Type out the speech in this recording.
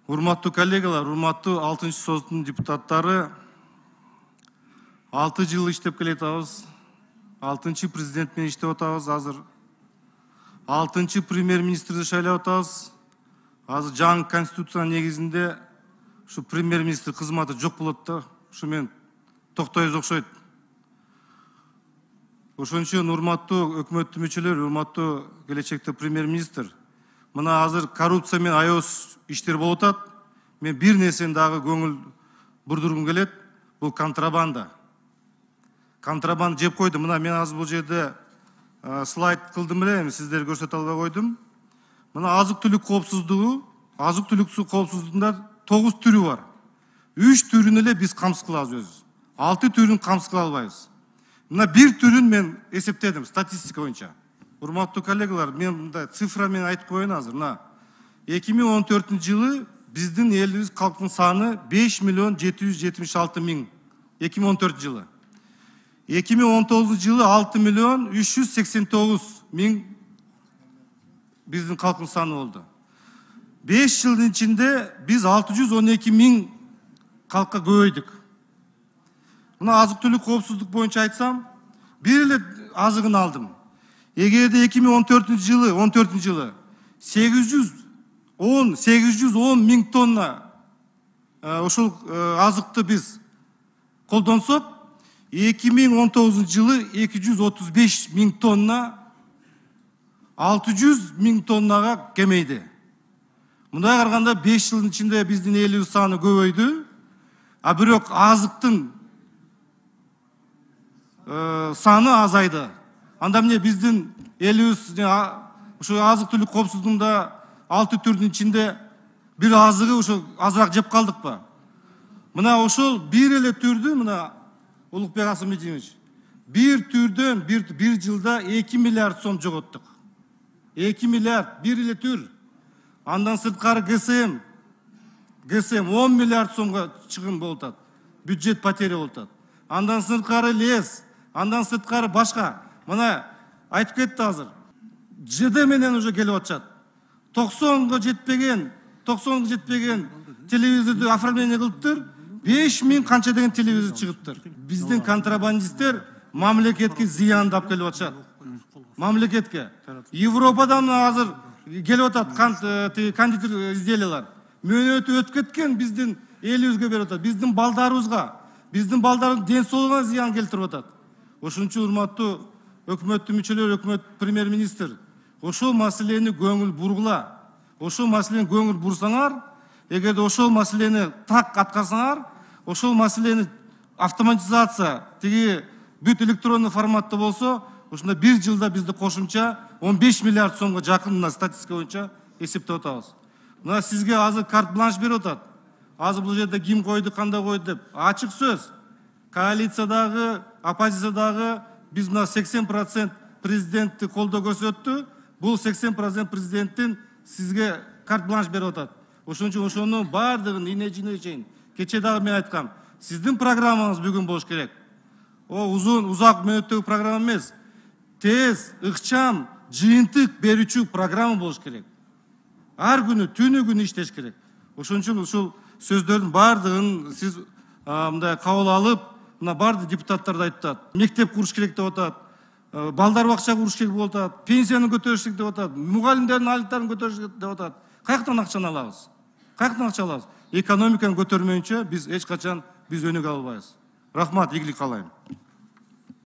Урматтуу коллегалар, урматтуу 6-чы соттун депутаттары, 6 жыл иштеп келатабыз. 6-чы президент менен иштеп атабыз азыр. 6-чы премьер-министрди шайлап атабыз. Азыр жаңы конституция негизинде ушу премьер-министр кызматы жок болот да. Ушу мен токтойбуз окшойт. Ошон үчүн урматтуу өкмөттүн мүчөлөрү, урматтуу келечекте премьер-министр, мына азыр коррупция менен аябыз иштер болуп атат. Мен бир нерсени дагы көңүл бурдургум келет. Бул контрабанда. Контрабанда жеп койду. Мына мен азыр бул жерде слайд кылдым эле, сиздерге көрсөтө албай койдум. Мына азык-түлүк коопсуздугунда 9 түрү бар. 3 түрүн эле биз камсыз кылабыз өзүбүз. 6 түрүн камсыз кыла албайбыз. Мына бир түрүн мен эсептедим статистика боюнча. Урматтуу коллегалар, мен мындай цифра менен айтып коеюн азыр. Мына 2014-жылы биздин элибиз калктын саны 5.776.000. 2014-жылы. 2019-жылы 6.389.000 биздин калктын саны болду. 5 жылдын ичинде биз 612.000 калкка көбөйдүк. Мына азык-түлүк коопсуздук боюнча айтсам, бир эле азыгын алдым. Эгерде 2014-жылы 810 миң тонна ошол азыкты биз колдонсок, 2019-жылы 235 миң тонна 600 миң тоннага кемейди. Мындай караганда 5 жылдын ичинде биздин элибиз саны көбөйдү, а бирок азыктын саны азайды. Анда эмне биздин элибиз ушу азык-түлүк коопсуздугунда 6 түрдүн ичинде бир азыгы ушу азыраак жеп калдыкпы? Мына ошол бир эле түрдү, мына Улукбек Асымбетинович, бир түрдөн бир жылда 2 миллиард сом жоготтук. 2 миллиард бир эле түр. Андан сырткары ГСМ 10 миллиард сомго чыгым болуп атат. Бюджет потеря болуп атат. Андан сырткары лес, андан сырткары башка. Мына айтып кетти азыр. ЖД менен уже келип атышат. 90-га жетпеген телевизорду оформление кылыптыр. 5000 канча деген телевизор чыгыптыр. Биздин контрабандисттер мамлекетке зыяндап келип атышат. Мамлекетке. Европадан азыр келип атат кондитер изделиялар. Мөөнөтү өтүп кеткен биздин элибизге берип атат. Биздин балдарыбызга, биздин балдардын ден соолугуна зыян келтирип атат. Ошон үчүн урматтуу өкмөттүн мүчөлөрү, өкмөт премьер-министр, ошол маселени көңүл бургула. Ошол маселени көңүл бурсаңар, эгерде ошол маселени так аткарсаңар, ошол маселени автоматизация, тиги бүт электрондуу форматта болсо, ошондо бир жылда бизди кошумча 15 миллиард сомго жакын мына статистика боюнча эсептеп атабыз. Мына сизге азыр карт-бланш берип атат. Азыр бул жерде ким койду, кандай койду деп ачык сөз. Коалициядагы, оппозициядагы биз мына 80% президентти колдоо көрсөттү. Бул 80% президенттин сизге карт-бланш берип атат. Ошон үчүн ошонун бардыгын ине-жине чейин. Кече дагы мен айткам, сиздин программаңыз бүгүн болуш керек. Узак мөөнөттөгү программа эмес. Тез, ыкчам, жыйынтык берүүчү программа болуш керек. Ар күнү, түнү иштеш керек. Ошон үчүн ушул сөздөрдүн бардыгын сиз мындай кабыл алып, мына бардык депутаттар да айтат. Мектеп куруш керек деп атат. Балдар бакча куруш керек болуп атат. Пенсияны көтөрүш керек деп атат. Мугалимдердин айлыктарын көтөрүш керек деп атат. Каяктан акчаны алабыз? Каяктан акча алабыз? Экономиканы көтөрмөйүнчө биз эч качан өнүгө албайбыз. Рахмат, ийгилик каалайм.